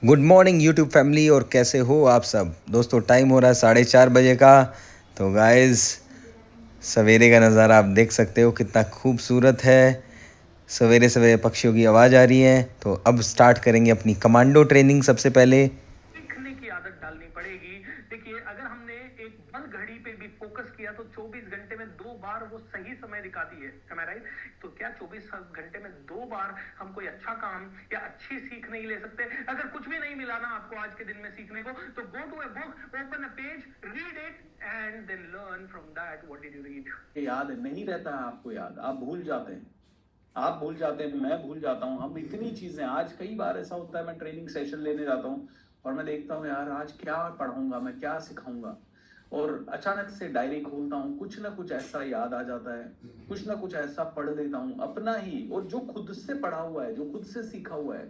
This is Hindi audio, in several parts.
Good morning YouTube family. और कैसे हो आप सब दोस्तों? टाइम हो रहा है 4:30 बजे का। तो गाइस, सवेरे का नज़ारा आप देख सकते हो कितना खूबसूरत है। सवेरे सवेरे पक्षियों की आवाज़ आ रही है। तो अब स्टार्ट करेंगे अपनी कमांडो ट्रेनिंग। सबसे पहले सीखने की आदत डालनी पड़ेगी। देखिए, अगर हमने एक बंद घड़ी पे भी फोकस किया तो 24 घंटे में 2 बार वो सही समय दिखाती है। am I right? तो क्या 24 घंटे में 2 बार हम कोई अच्छा काम या अच्छी सीख नहीं ले सकते? अगर कुछ भी नहीं मिला ना आपको आज के दिन में सीखने को, तो go to a book, open a page, read it and then learn from that what did you read. याद नहीं रहता है आपको, याद आप भूल जाते हैं, आप भूल जाते हैं, मैं भूल जाता हूँ। हम इतनी चीजें, आज कई बार ऐसा होता है मैं ट्रेनिंग सेशन लेने जाता हूँ और मैं देखता हूँ यार आज क्या पढ़ाऊंगा, मैं क्या सिखाऊंगा, और अचानक से डायरी खोलता हूँ, कुछ ना कुछ ऐसा याद आ जाता है, कुछ ना कुछ ऐसा पढ़ लेता हूँ अपना ही, और जो खुद से पढ़ा हुआ है, जो खुद से सीखा हुआ है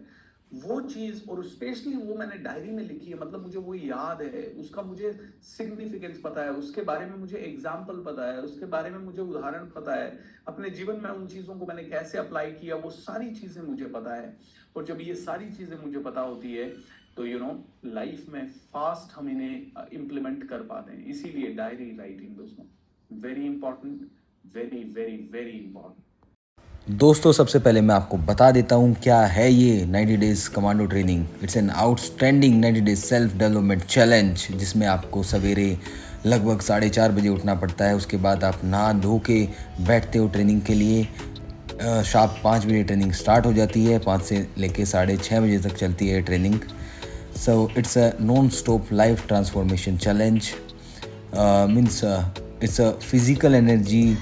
वो चीज, और स्पेशली वो मैंने डायरी में लिखी है, मतलब मुझे वो याद है, उसका मुझे सिग्निफिकेंस पता है, उसके बारे में मुझे एग्जाम्पल पता है, उसके बारे में मुझे उदाहरण पता है, अपने जीवन में उन चीजों को मैंने कैसे अप्लाई किया वो सारी चीजें मुझे पता है। और जब ये सारी चीजें मुझे पता होती है तो लाइफ में फास्ट हम इन्हें इम्प्लीमेंट कर पाते हैं। इसीलिए डायरी राइटिंग दोस्तों, very important, very very very important. दोस्तों, सबसे पहले मैं आपको बता देता हूँ क्या है ये 90 days commando training. It's an outstanding 90 days self development challenge, जिसमें आपको सवेरे लगभग 4:30 बजे उठना पड़ता है। उसके बाद आप नहा धो के बैठते हो ट्रेनिंग के लिए। शार्प 5 बजे ट्रेनिंग स्टार्ट हो जाती है। 5 से लेके 6:30 बजे तक चलती है training. So it's a non stop life transformation challenge. Means it's a physical energy,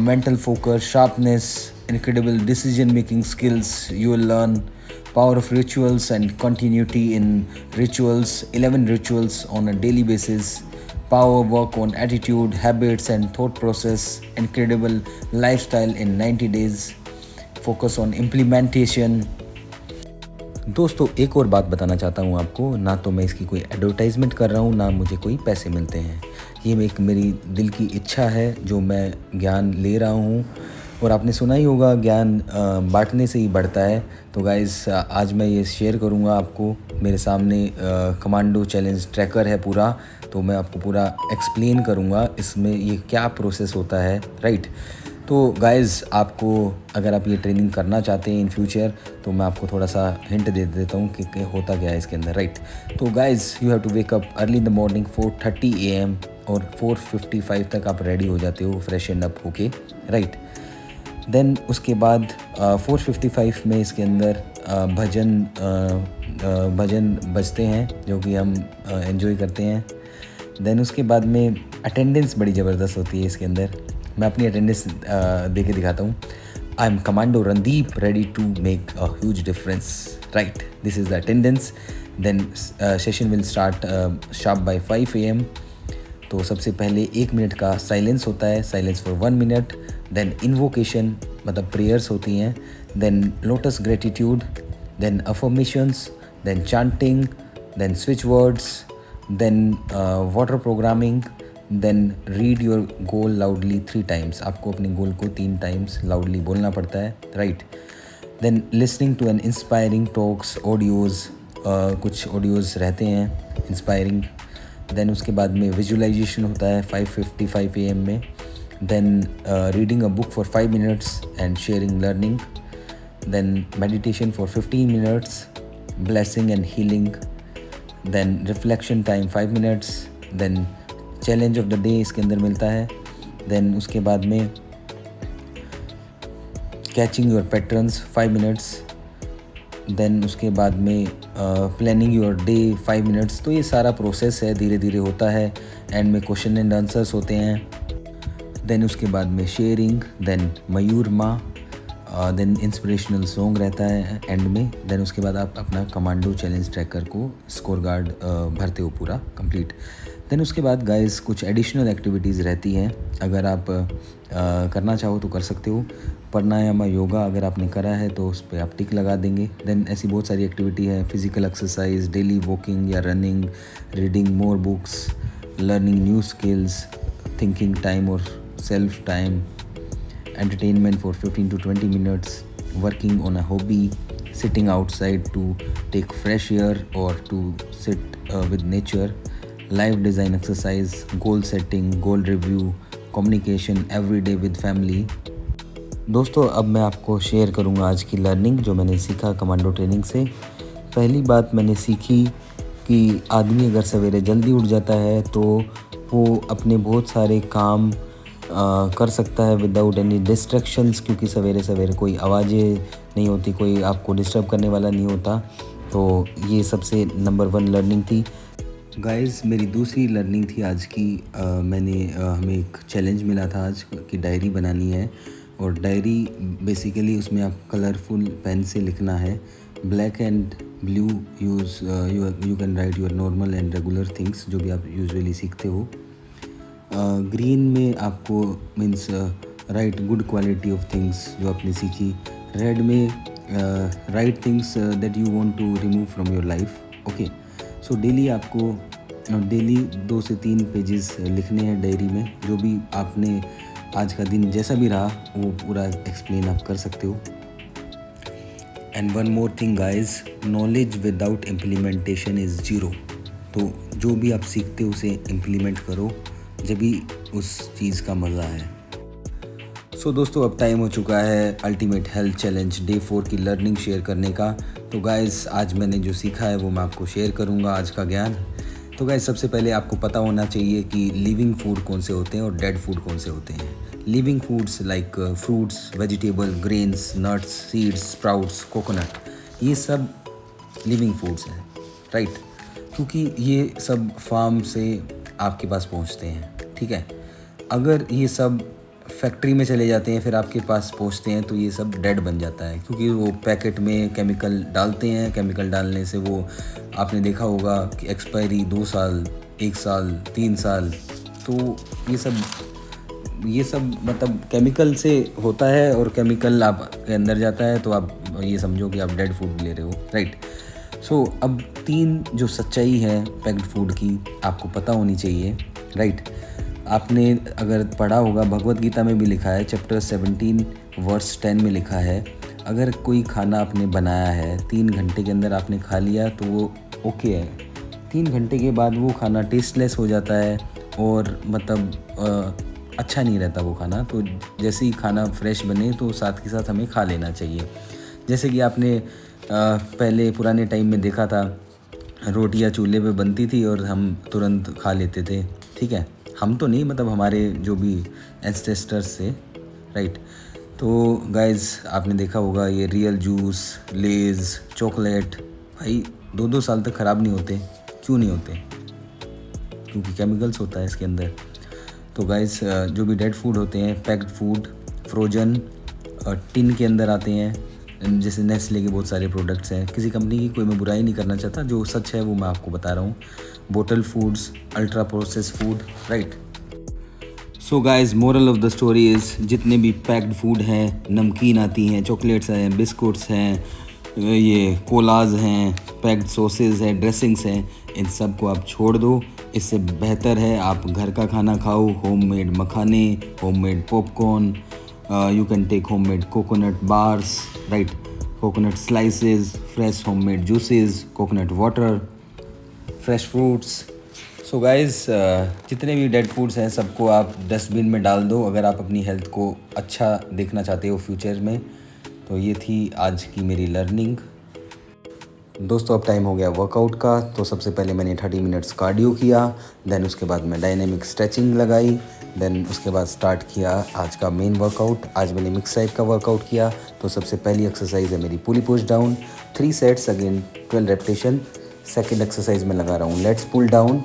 mental focus, sharpness, incredible decision making skills. You will learn power of rituals and continuity in rituals, 11 rituals on a daily basis, power work on attitude, habits and thought process, incredible lifestyle in 90 days, focus on implementation. दोस्तों, एक और बात बताना चाहता हूँ आपको। ना तो मैं इसकी कोई एडवर्टाइजमेंट कर रहा हूँ, ना मुझे कोई पैसे मिलते हैं। ये एक मेरी दिल की इच्छा है जो मैं ज्ञान ले रहा हूँ। और आपने सुना ही होगा, ज्ञान बांटने से ही बढ़ता है। तो गाइज़, आज मैं ये शेयर करूँगा आपको। मेरे सामने कमांडो चैलेंज ट्रैकर है पूरा, तो मैं आपको पूरा एक्सप्लेन करूँगा इसमें ये क्या प्रोसेस होता है, राइट। तो गाइज़, आपको अगर आप ये ट्रेनिंग करना चाहते हैं इन फ्यूचर, तो मैं आपको थोड़ा सा हिंट दे देता हूँ कि होता क्या है इसके अंदर, राइट। तो guys, you have to wake up early in the morning 4:30 AM, और 4:55 तक आप रेडी हो जाते हो फ्रेश एंड अप होके, राइट। देन उसके बाद 4:55 में इसके अंदर भजन बजते हैं जो कि हम एंजॉय करते हैं। देन उसके बाद में अटेंडेंस बड़ी ज़बरदस्त होती है इसके अंदर। मैं अपनी अटेंडेंस दे के दिखाता हूँ। I am commando Randeep, ready to make a huge difference, right. This is the attendance. Then session will start sharp by 5 AM। तो सबसे पहले 1 मिनट का साइलेंस होता है, silence for 1 minute. Then invocation, मतलब प्रेयर्स होती हैं। Then lotus gratitude, then affirmations, then chanting, then switch words, then water programming, then read your goal loudly 3 times. आपको अपने गोल को 3 टाइम्स लाउडली बोलना पड़ता है, right. Then listening to an inspiring talks, audios, कुछ ऑडियोज़ रहते हैं इंस्पायरिंग। देन उसके बाद में विजुअलाइजेशन होता है 5:55 AM में। Then reading a book for 5 minutes and sharing learning. Then meditation for 15 minutes, blessing and healing. Then reflection time 5 minutes. Then challenge of the day इसके अंदर मिलता है। देन उसके बाद में catching your patterns 5 minutes. Then उसके बाद में प्लानिंग योर डे 5 मिनट्स। तो ये सारा प्रोसेस है, धीरे धीरे होता है। एंड में क्वेश्चन एंड आंसर्स होते हैं। देन उसके बाद में शेयरिंग, देन मयूर माँ, देन इंस्पिरेशनल सॉन्ग रहता है एंड में। देन उसके बाद आप अपना कमांडो चैलेंज ट्रैकर को स्कोर गार्ड भरते हो पूरा कंप्लीट। देन उसके बाद गाइस कुछ एडिशनल एक्टिविटीज़ रहती हैं। अगर आप करना चाहो तो कर सकते हो। प्राणायाम योगा अगर आपने करा है तो उस पर आप टिक लगा देंगे। देन ऐसी बहुत सारी एक्टिविटी है, फिजिकल एक्सरसाइज, डेली वॉकिंग या running, reading more books, learning new skills, thinking time और self time, entertainment for 15 to 20 minutes, working on a hobby, sitting outside to take fresh air or to sit with nature, life design exercise, goal setting, goal review, communication every day with family. दोस्तों अब मैं आपको शेयर करूंगा आज की लर्निंग जो मैंने सीखा कमांडो ट्रेनिंग से। पहली बात मैंने सीखी कि आदमी अगर सवेरे जल्दी उठ जाता है तो वो अपने बहुत सारे काम कर सकता है विदाउट एनी डिस्ट्रैक्शंस, क्योंकि सवेरे सवेरे कोई आवाज़ें नहीं होती, कोई आपको डिस्टर्ब करने वाला नहीं होता। तो ये सबसे नंबर 1 लर्निंग थी। गाइस मेरी दूसरी लर्निंग थी आज की, हमें एक चैलेंज मिला था आज कि डायरी बनानी है, और डायरी बेसिकली उसमें आप कलरफुल पेन से लिखना है। Black and blue you can write your normal and regular things जो भी आप यूजुअली सीखते हो। ग्रीन में आपको means write good quality of things जो आपने सीखी। रेड में write things that you want to remove from your life. Okay, so daily आपको डेली 2 से 3 पेजेस लिखने हैं डायरी में। जो भी आपने आज का दिन जैसा भी रहा वो पूरा एक्सप्लेन आप कर सकते हो। And one more thing guys, knowledge without implementation is zero. तो जो भी आप सीखते हो उसे इम्प्लीमेंट करो, जब भी उस चीज़ का मज़ा है। सो दोस्तों अब टाइम हो चुका है अल्टीमेट हेल्थ चैलेंज डे 4 की लर्निंग शेयर करने का। तो गाइज़ आज मैंने जो सीखा है वो मैं आपको शेयर करूँगा, आज का ज्ञान। तो गाइस सबसे पहले आपको पता होना चाहिए कि लिविंग फूड कौन से होते हैं और डेड फूड कौन से होते हैं। Living foods like fruits, vegetable, grains, nuts, seeds, sprouts, coconut, ये सब लिविंग फूड्स हैं, राइट, क्योंकि ये सब फार्म से आपके पास पहुंचते हैं, ठीक है। अगर ये सब फैक्ट्री में चले जाते हैं फिर आपके पास पहुंचते हैं तो ये सब डेड बन जाता है, क्योंकि वो पैकेट में केमिकल डालते हैं। केमिकल डालने से वो आपने देखा होगा कि एक्सपायरी 2 साल, 1 साल, 3 साल, तो ये सब मतलब केमिकल से होता है, और केमिकल आपके अंदर जाता है तो आप ये समझो कि आप डेड फूड ले रहे हो, राइट। सो अब 3 जो सच्चाई है पैक्ड फूड की आपको पता होनी चाहिए, राइट। आपने अगर पढ़ा होगा भगवत गीता में भी लिखा है, चैप्टर 17 वर्स 10 में लिखा है, अगर कोई खाना आपने बनाया है 3 घंटे के अंदर आपने खा लिया तो वो ओके है। 3 घंटे के बाद वो खाना टेस्टलेस हो जाता है और मतलब अच्छा नहीं रहता वो खाना। तो जैसे ही खाना फ्रेश बने तो साथ के साथ हमें खा लेना चाहिए। जैसे कि आपने पहले पुराने टाइम में देखा था, रोटियां चूल्हे पे बनती थी और हम तुरंत खा लेते थे, ठीक है। हम तो नहीं, मतलब हमारे जो भी एंसेस्टर्स थे, राइट। तो गाइज़ आपने देखा होगा ये रियल जूस, लेज़, चॉकलेट भाई 2-2 साल तक ख़राब नहीं होते। क्यों नहीं होते? क्योंकि केमिकल्स होता है इसके अंदर। तो गाइज़ जो भी डेड फूड होते हैं, पैक्ड फूड, फ्रोजन, टिन के अंदर आते हैं, जैसे नेस्ले के बहुत सारे प्रोडक्ट्स हैं। किसी कंपनी की कोई मैं बुराई नहीं करना चाहता, जो सच है वो मैं आपको बता रहा हूँ। Bottle foods, ultra process food, right. So guys moral of the story is जितने भी पैक्ड फूड हैं, नमकीन आती हैं, चॉकलेट्स हैं, बिस्कुट्स हैं, ये कोलाज हैं, पैक्ड सॉसेज हैं, ड्रेसिंग्स हैं, इन सब को आप छोड़ दो। इससे बेहतर है आप घर का खाना खाओ, होममेड मखाने, homemade popcorn, you can take homemade coconut bars, right, coconut slices, fresh homemade juices, coconut water, fresh fruits. So guys जितने भी डेड फूड्स हैं सबको आप डस्टबिन में डाल दो अगर आप अपनी हेल्थ को अच्छा देखना चाहते हो फ्यूचर में। तो ये थी आज की मेरी लर्निंग। दोस्तों अब टाइम हो गया वर्कआउट का। तो सबसे पहले मैंने 30 मिनट्स कार्डियो किया, देन उसके बाद मैं डायनेमिक स्ट्रेचिंग लगाई, देन उसके बाद स्टार्ट किया आज का मेन वर्कआउट। आज मैंने मिक्स साइड का वर्कआउट किया। तो सबसे पहली एक्सरसाइज है मेरी pulley push down, 3 sets again 12 repetition. Second exercise में लगा रहा हूँ let's pull down,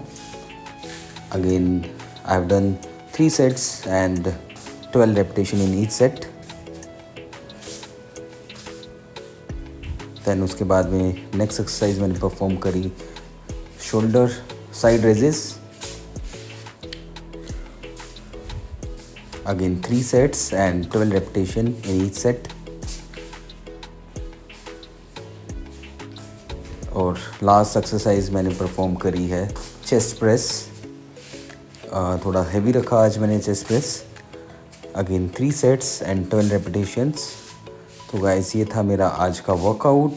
again I have done 3 sets and 12 repetition in each set. Then उसके बाद में नेक्स्ट एक्सरसाइज मैंने परफॉर्म करी shoulder side raises, again 3 sets and 12 repetition in each set. और लास्ट एक्सरसाइज मैंने परफॉर्म करी है चेस्ट प्रेस। थोड़ा हैवी रखा आज मैंने chest press, again 3 sets and 12 repetitions. तो गाइस ये था मेरा आज का वर्कआउट,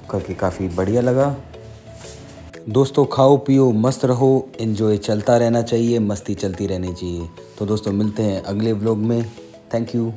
करके काफ़ी बढ़िया लगा। दोस्तों खाओ पियो मस्त रहो, एंजॉय चलता रहना चाहिए, मस्ती चलती रहनी चाहिए। तो दोस्तों मिलते हैं अगले व्लॉग में। Thank you.